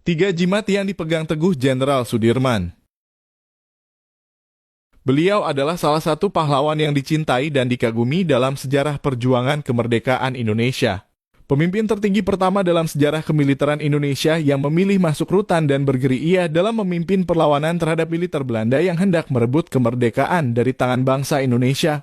Tiga jimat yang dipegang teguh Jenderal Sudirman. Beliau adalah salah satu pahlawan yang dicintai dan dikagumi dalam sejarah perjuangan kemerdekaan Indonesia. Pemimpin tertinggi pertama dalam sejarah kemiliteran Indonesia yang memilih masuk rutan dan bergerilya dalam memimpin perlawanan terhadap militer Belanda yang hendak merebut kemerdekaan dari tangan bangsa Indonesia.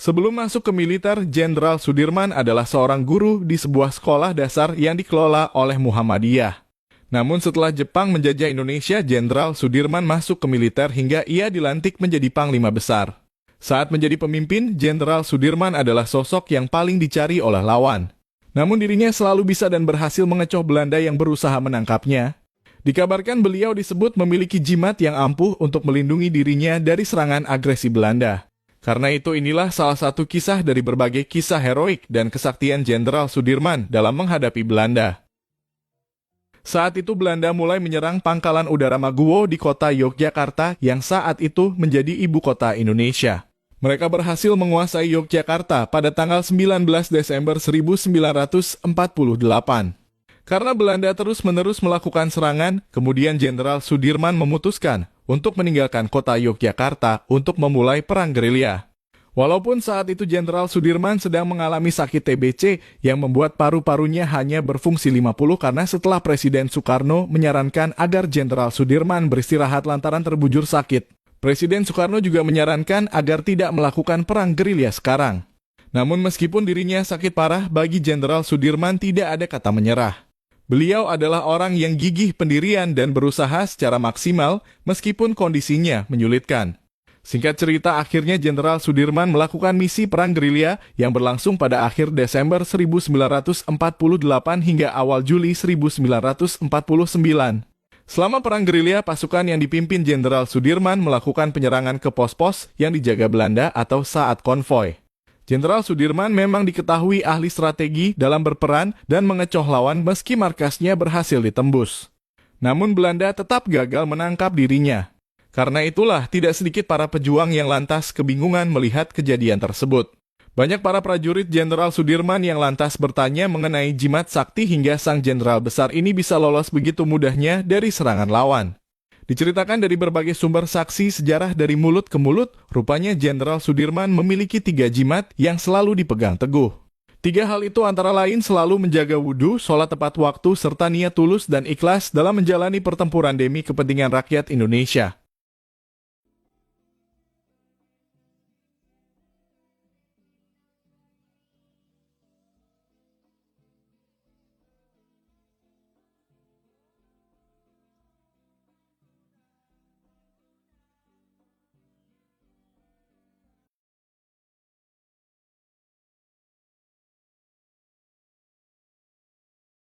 Sebelum masuk ke militer, Jenderal Sudirman adalah seorang guru di sebuah sekolah dasar yang dikelola oleh Muhammadiyah. Namun setelah Jepang menjajah Indonesia, Jenderal Sudirman masuk ke militer hingga ia dilantik menjadi Panglima Besar. Saat menjadi pemimpin, Jenderal Sudirman adalah sosok yang paling dicari oleh lawan. Namun dirinya selalu bisa dan berhasil mengecoh Belanda yang berusaha menangkapnya. Dikabarkan beliau disebut memiliki jimat yang ampuh untuk melindungi dirinya dari serangan agresi Belanda. Karena itu inilah salah satu kisah dari berbagai kisah heroik dan kesaktian Jenderal Sudirman dalam menghadapi Belanda. Saat itu Belanda mulai menyerang pangkalan udara Maguwo di kota Yogyakarta yang saat itu menjadi ibu kota Indonesia. Mereka berhasil menguasai Yogyakarta pada tanggal 19 Desember 1948. Karena Belanda terus-menerus melakukan serangan, kemudian Jenderal Sudirman memutuskan untuk meninggalkan kota Yogyakarta untuk memulai perang gerilya. Walaupun saat itu Jenderal Sudirman sedang mengalami sakit TBC yang membuat paru-parunya hanya berfungsi 50 karena setelah Presiden Soekarno menyarankan agar Jenderal Sudirman beristirahat lantaran terbujur sakit. Presiden Soekarno juga menyarankan agar tidak melakukan perang gerilya sekarang. Namun meskipun dirinya sakit parah, bagi Jenderal Sudirman tidak ada kata menyerah. Beliau adalah orang yang gigih pendirian dan berusaha secara maksimal meskipun kondisinya menyulitkan. Singkat cerita, akhirnya Jenderal Sudirman melakukan misi perang gerilya yang berlangsung pada akhir Desember 1948 hingga awal Juli 1949. Selama perang gerilya, pasukan yang dipimpin Jenderal Sudirman melakukan penyerangan ke pos-pos yang dijaga Belanda atau saat konvoi. Jenderal Sudirman memang diketahui ahli strategi dalam berperan dan mengecoh lawan meski markasnya berhasil ditembus. Namun Belanda tetap gagal menangkap dirinya. Karena itulah tidak sedikit para pejuang yang lantas kebingungan melihat kejadian tersebut. Banyak para prajurit Jenderal Sudirman yang lantas bertanya mengenai jimat sakti hingga sang jenderal besar ini bisa lolos begitu mudahnya dari serangan lawan. Diceritakan dari berbagai sumber saksi sejarah dari mulut ke mulut, rupanya Jenderal Sudirman memiliki 3 jimat yang selalu dipegang teguh. 3 hal itu antara lain selalu menjaga wudhu, sholat tepat waktu, serta niat tulus dan ikhlas dalam menjalani pertempuran demi kepentingan rakyat Indonesia.